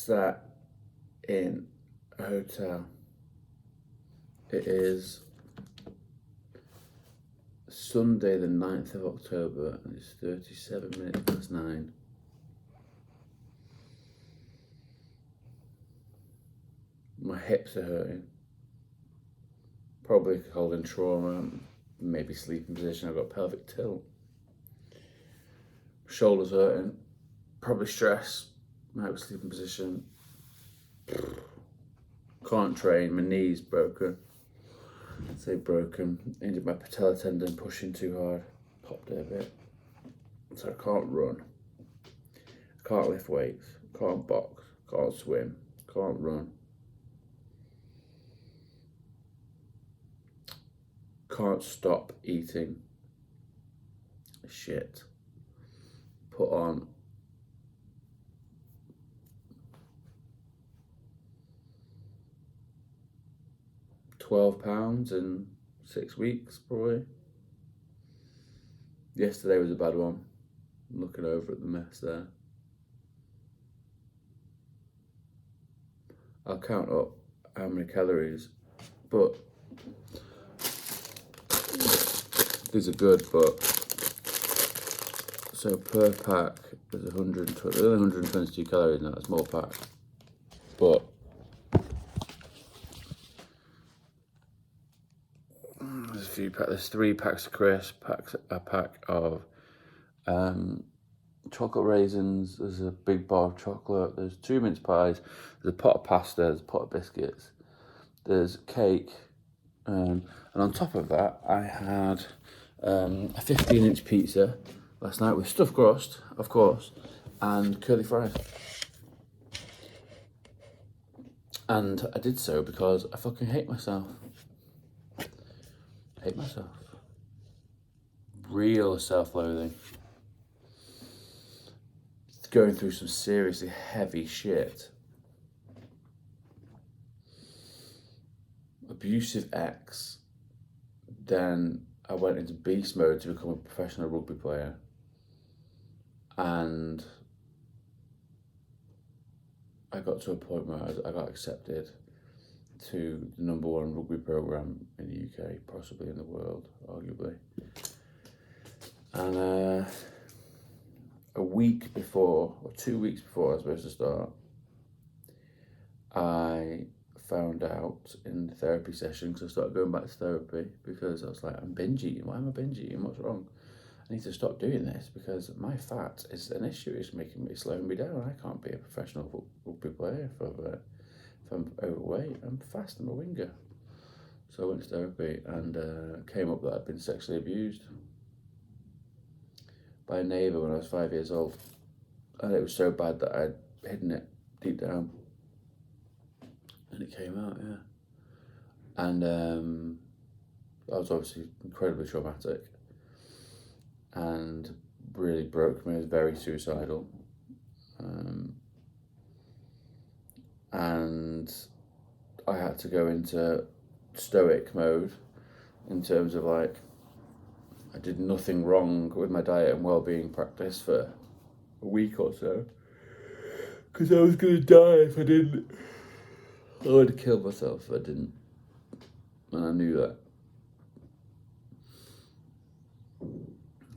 sat in a hotel. It is Sunday the 9th of October and it's 37 minutes past 9. My hips are hurting. Probably holding trauma, maybe sleeping position. I've got pelvic tilt. Shoulders hurting. Probably stress. Maybe sleeping position. Can't train. My knee's broken. I say broken. Injured my patella tendon pushing too hard. Popped it a bit. So I can't run. I can't lift weights. Can't box. Can't swim. Can't run. Can't stop eating shit. Put on £12 in 6 weeks, probably. Yesterday was a bad one. I'm looking over at the mess there. I'll count up how many calories, but these are good, but so per pack there's 122 calories in that small pack, but there's a few packs. There's 3 packs of crisps, a pack of chocolate raisins. There's a big bar of chocolate. There's 2 mince pies. There's a pot of pasta. There's a pot of biscuits. There's cake, and on top of that, I had a 15-inch pizza last night with stuffed crust, of course, and curly fries. And I did so because I fucking hate myself. Hate myself. Real self-loathing. Going through some seriously heavy shit. Abusive ex. Then I went into beast mode to become a professional rugby player. And I got to a point where I got accepted to the #1 rugby programme in the UK, possibly in the world, arguably. And a week before, or 2 weeks before I was supposed to start, I found out in the therapy session, because I started going back to therapy, because I was like, I'm binge eating. Why am I binge eating? What's wrong? I need to stop doing this because my fat is an issue. It's slowing me down. I can't be a professional rugby player if I'm overweight. I'm fast. I'm a winger. So I went to therapy and came up that I'd been sexually abused by a neighbour when I was 5 years old. And it was so bad that I'd hidden it deep down. And it came out, yeah. And that was obviously incredibly traumatic and really broke me. I was very suicidal. And I had to go into stoic mode in terms of like, I did nothing wrong with my diet and well-being practice for a week or so, because I was going to die if I didn't. I would have killed myself if I didn't, and I knew that.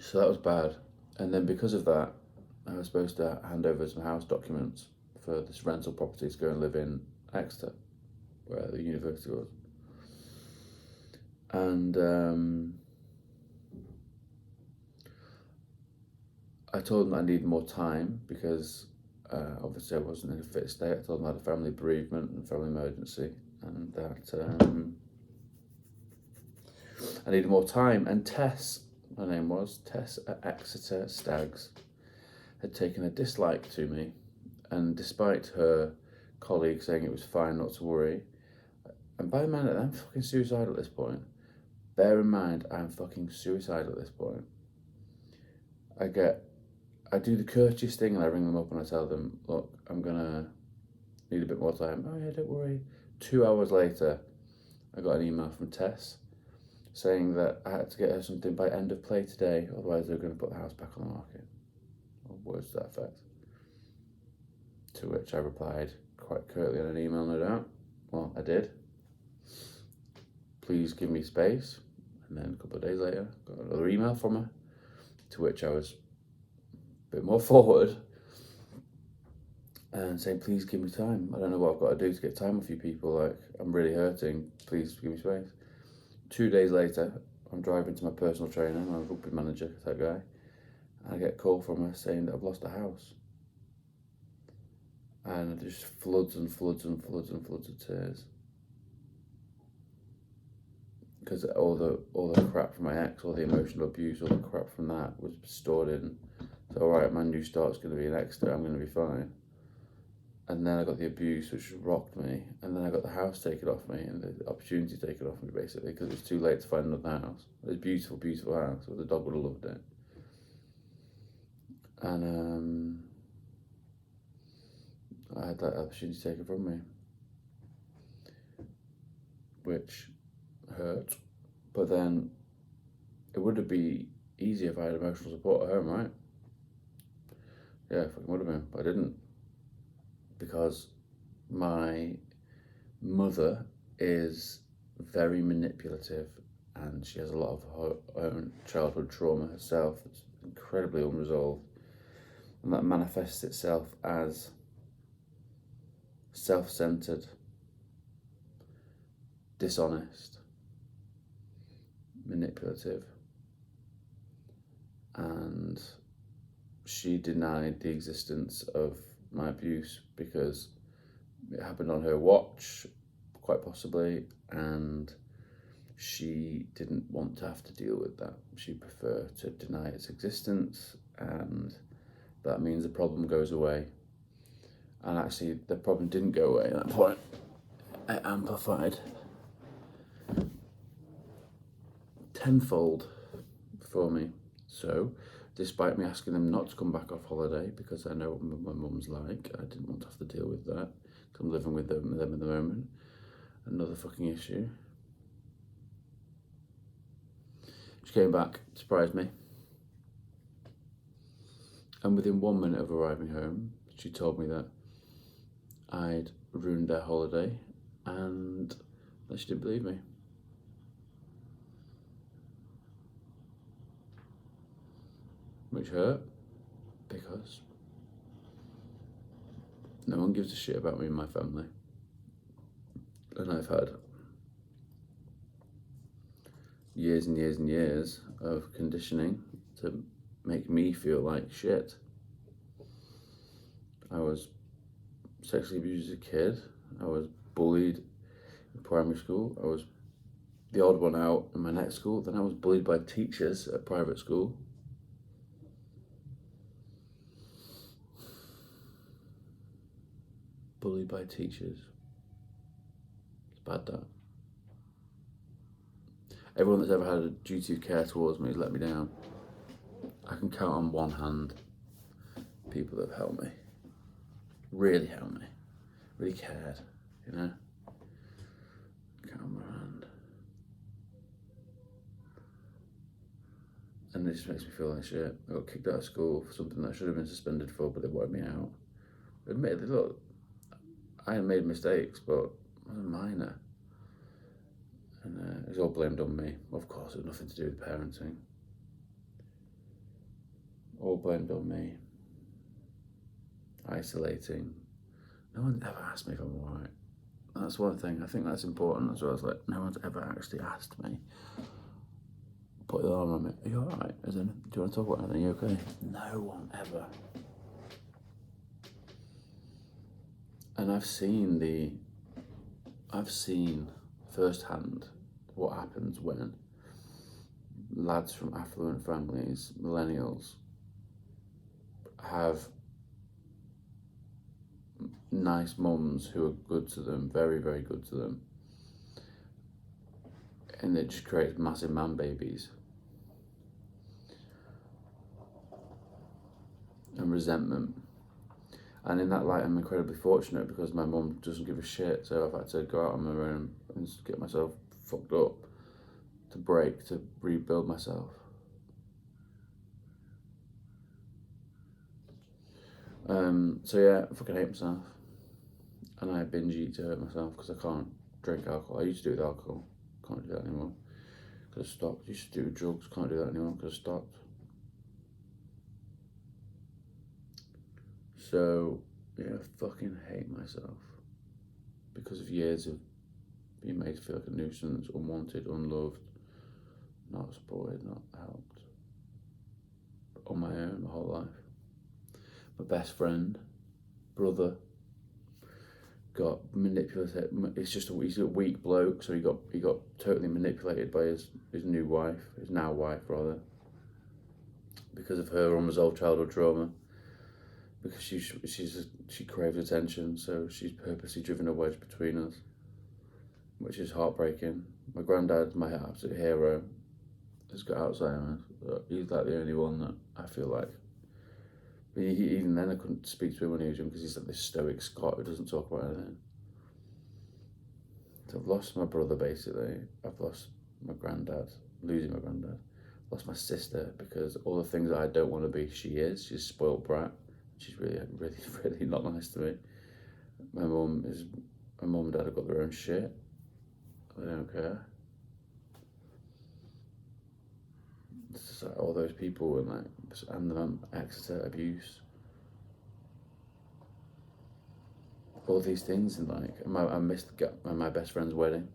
So that was bad. And then because of that, I was supposed to hand over some house documents for this rental property to go and live in Exeter, where the university was. And I told them I needed more time because obviously I wasn't in a fit state. I told them I had a family bereavement and family emergency, and that I needed more time. And Tess, her name was, Tess at Exeter Stags, had taken a dislike to me, and despite her colleague saying it was fine, not to worry, and bear in mind that I'm fucking suicidal at this point. Bear in mind I'm fucking suicidal at this point. I do the courteous thing and I ring them up and I tell them, look, I'm gonna need a bit more time. Oh yeah, don't worry. 2 hours later, I got an email from Tess saying that I had to get her something by end of play today, otherwise they were going to put the house back on the market. Or words to that effect. To which I replied quite curtly on an email, no doubt. Well, I did. Please give me space. And then a couple of days later, got another email from her, to which I was a bit more forward and saying, please give me time. I don't know what I've got to do to get time with you people. Like, I'm really hurting. Please give me space. 2 days later, I'm driving to my personal trainer, my rugby manager type guy, and I get a call from her saying that I've lost a house. And it just floods and floods and floods and floods of tears. Because all the crap from my ex, all the emotional abuse, all the crap from that was stored in. So, alright, my new start's going to be an extra, I'm going to be fine. And then I got the abuse, which rocked me. And then I got the house taken off me and the opportunity taken off me, basically, because it was too late to find another house. It was a beautiful, beautiful house. The dog would have loved it. And I had that opportunity taken from me, which hurt. But then it would have been easier if I had emotional support at home, right? Yeah, it would have been. But I didn't. Because my mother is very manipulative and she has a lot of her own childhood trauma herself that's incredibly unresolved, and that manifests itself as self-centered, dishonest, manipulative, and she denied the existence of my abuse because it happened on her watch, quite possibly, and she didn't want to have to deal with that. She preferred to deny its existence, and that means the problem goes away. And actually, the problem didn't go away at that point. It amplified tenfold for me. So, despite me asking them not to come back off holiday because I know what my mum's like, I didn't want to have to deal with that. I'm living with them at the moment. Another fucking issue. She came back, surprised me. And within 1 minute of arriving home, she told me that I'd ruined their holiday and that she didn't believe me. Which hurt, because no one gives a shit about me and my family. And I've had years and years and years of conditioning to make me feel like shit. I was sexually abused as a kid. I was bullied in primary school. I was the odd one out in my next school. Then I was bullied by teachers at private school. Bullied by teachers. It's bad, that. Everyone that's ever had a duty of care towards me has let me down. I can count on one hand people that have helped me. Really helped me. Really cared, you know? Count on my hand. And it just makes me feel like shit. I got kicked out of school for something that I should have been suspended for, but they wanted me out. Admittedly, look, I had made mistakes, but I was minor. And it was all blamed on me. Of course, it had nothing to do with parenting. All blamed on me. Isolating. No one ever asked me if I'm alright. That's one thing. I think that's important as well. It's like, no one's ever actually asked me. Put the arm on me. Are you alright? As in, do you want to talk about anything? Are you okay? No one ever. And I've seen firsthand what happens when lads from affluent families, millennials, have nice mums who are good to them, very, very good to them. And it just creates massive man babies. And resentment. And in that light, I'm incredibly fortunate because my mum doesn't give a shit. So I've had to go out on my own and get myself fucked up to rebuild myself. So yeah, I fucking hate myself, and I binge eat to hurt myself because I can't drink alcohol. I used to do it with alcohol, can't do that anymore because I stopped. Used to do it with drugs, can't do that anymore because I stopped. So yeah, I fucking hate myself because of years of being made to feel like a nuisance, unwanted, unloved, not supported, not helped on my own my whole life. My best friend, brother, got manipulated. It's just he's a weak bloke, so he got totally manipulated by his new wife, his now wife rather, because of her unresolved childhood trauma. Because she craves attention, so she's purposely driven a wedge between us, which is heartbreaking. My granddad, my absolute hero, has got Alzheimer's. He's like the only one that I feel like. But even then, I couldn't speak to him when he was young because he's like this stoic Scot who doesn't talk about anything. So I've lost my brother basically. I've lost my granddad, losing my granddad. Lost my sister because all the things that I don't want to be, she is. She's a spoiled brat. She's really, really, really not nice to me. My mum and dad have got their own shit. They don't care. It's just like all those people and the Exeter abuse. All these things in I missed my best friend's wedding.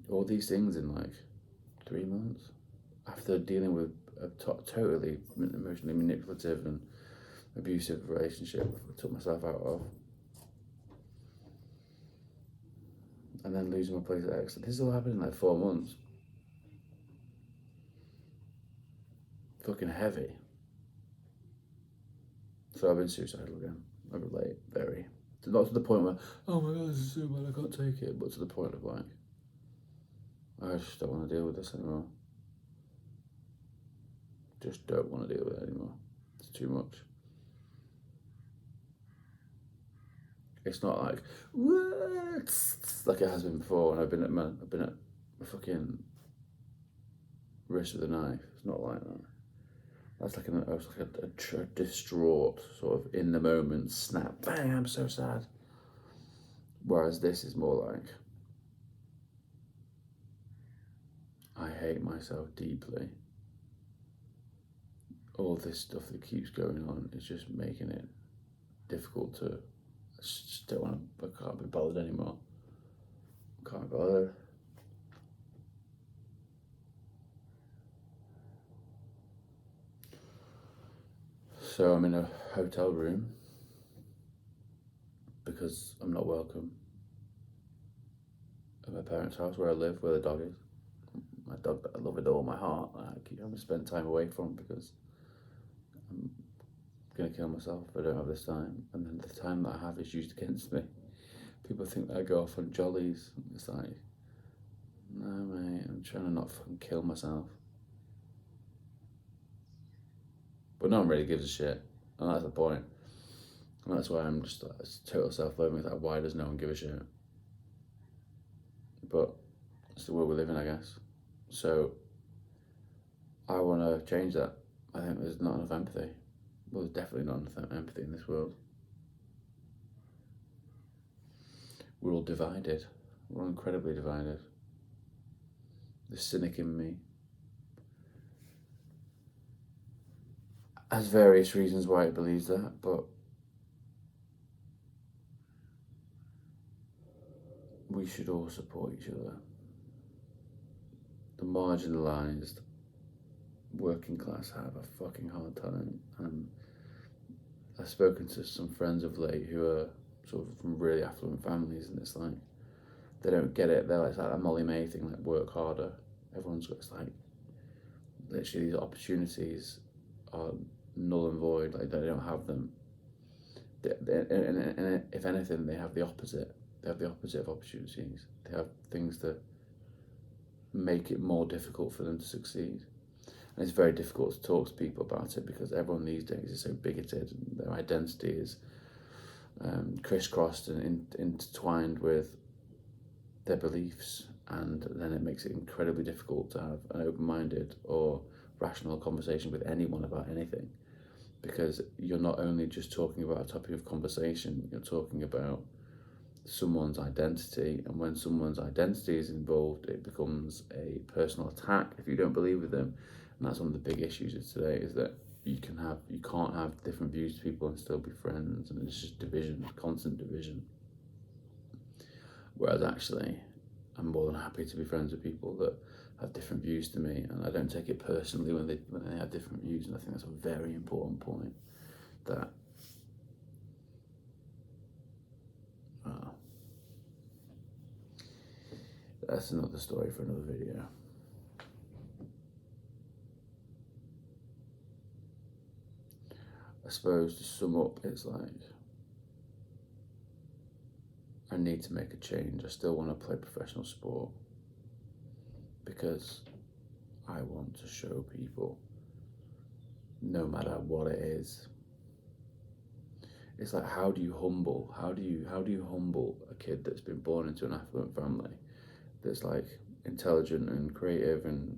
All these things in 3 months after dealing with a totally emotionally manipulative and abusive relationship I took myself out of, and then losing my place at Exeter. This all happened in 4 months. Fucking heavy. So I've been suicidal again. I relate very. Not to the point where, oh my god, this is so bad, I can't take it, but to the point of I just don't want to deal with this anymore. Just don't want to deal with it anymore. It's too much. It's not like what like it has been before, and I've been at my fucking wrist with a knife. It's not like that. That's like a distraught sort of in the moment snap. Bang! I'm so sad. Whereas this is more like I hate myself deeply. All this stuff that keeps going on is just making it difficult to. I just don't want to. I can't be bothered anymore. Can't be bothered. So I'm in a hotel room because I'm not welcome at my parents' house where I live, where the dog is. My dog that I love with all my heart. I keep having to spend time away from because I'm gonna kill myself if I don't have this time. And then the time that I have is used against me. People think that I go off on jollies. It's like, no mate, I'm trying to not fucking kill myself. But no one really gives a shit, and that's the point. And that's why I'm just it's total self-loathing. Like, why does no one give a shit? But it's the world we live in, I guess. So I want to change that. I think there's not enough empathy. Well, there's definitely not enough empathy in this world. We're all divided. We're all incredibly divided. The cynic in me has various reasons why it believes that, but we should all support each other. The marginalised working class have a fucking hard time, and I've spoken to some friends of late who are sort of from really affluent families, and it's like they don't get it. They're like, it's like a Molly May thing, like work harder. Everyone's got, it's like literally these opportunities are null and void. Like they don't have them. And if anything, they have the opposite. They have the opposite of opportunities. They have things that make it more difficult for them to succeed. And it's very difficult to talk to people about it because everyone these days is so bigoted and their identity is crisscrossed and intertwined with their beliefs, and then it makes it incredibly difficult to have an open-minded or rational conversation with anyone about anything because you're not only just talking about a topic of conversation, you're talking about someone's identity, and when someone's identity is involved, it becomes a personal attack if you don't believe with them. And that's one of the big issues of today, is that you can't have different views to people and still be friends, and it's just division, constant division. Whereas actually, I'm more than happy to be friends with people that have different views to me, and I don't take it personally when they have different views. And I think that's a very important point. That that's another story for another video. I suppose to sum up, it's like I need to make a change. I still want to play professional sport because I want to show people, no matter what it is. It's like, how do you humble a kid that's been born into an affluent family, that's like intelligent and creative and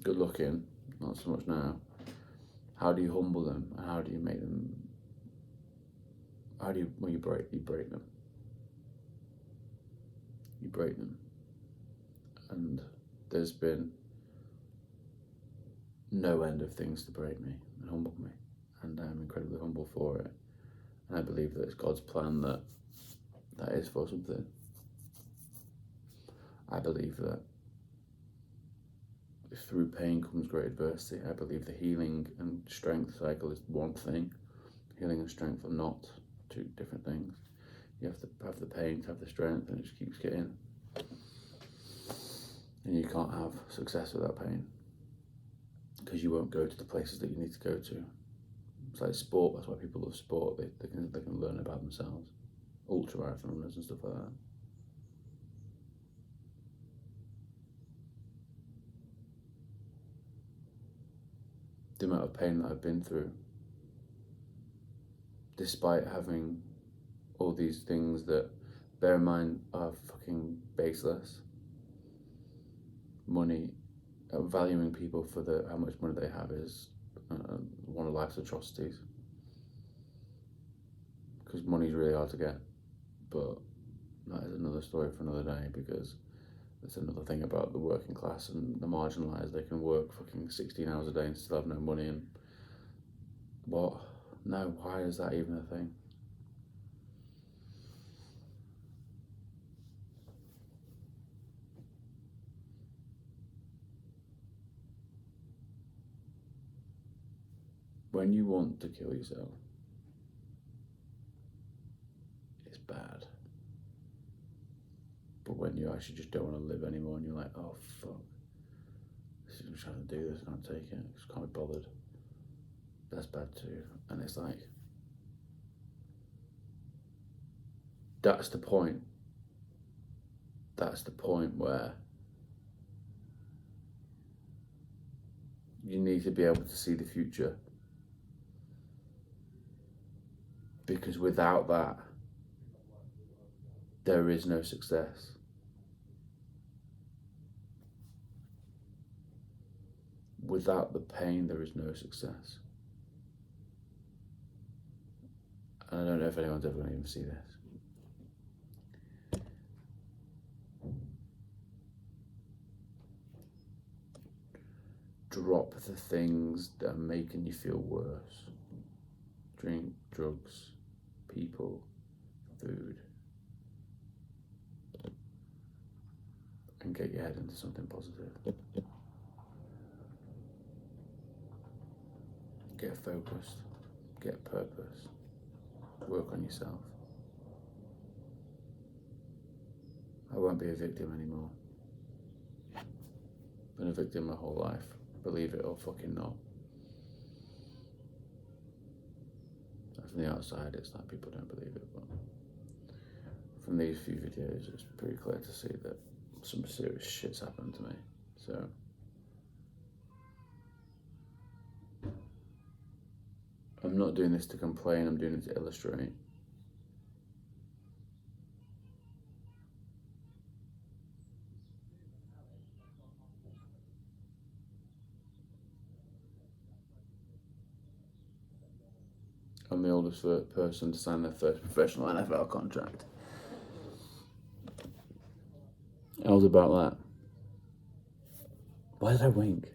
good looking, not so much now. How do you humble them, and how do you make them, you break them. You break them. And there's been no end of things to break me and humble me, and I'm incredibly humble for it. And I believe that it's God's plan that is for something. I believe that through pain comes great adversity. I believe the healing and strength cycle is one thing. Healing and strength are not two different things. You have to have the pain to have the strength, and it just keeps getting. And you can't have success without pain, because you won't go to the places that you need to go to. It's like sport. That's why people love sport. They can learn about themselves. Ultra marathon runners and stuff like that. The amount of pain that I've been through, despite having all these things that, bear in mind, are fucking baseless. Money, valuing people for how much money they have is one of life's atrocities. Because money's really hard to get, but that is another story for another day, because that's another thing about the working class and the marginalised. They can work fucking 16 hours a day and still have no money. And what? No, why is that even a thing? When you want to kill yourself, it's bad. But when you actually just don't want to live anymore, and you're like, oh fuck, I'm trying to do this, I can't take it, I just can't be bothered, that's bad too. And it's like, that's the point where you need to be able to see the future, because without that, there is no success. Without the pain, there is no success. And I don't know if anyone's ever going to even see this. Drop the things that are making you feel worse. Drink, drugs, people, food. And get your head into something positive. Get focused, get purpose, work on yourself. I won't be a victim anymore. Been a victim my whole life, believe it or fucking not. From the outside, it's like people don't believe it, but from these few videos, it's pretty clear to see that some serious shit's happened to me. So I'm not doing this to complain, I'm doing it to illustrate. I'm the oldest person to sign their first professional NFL contract. How's about that? Why did I wink?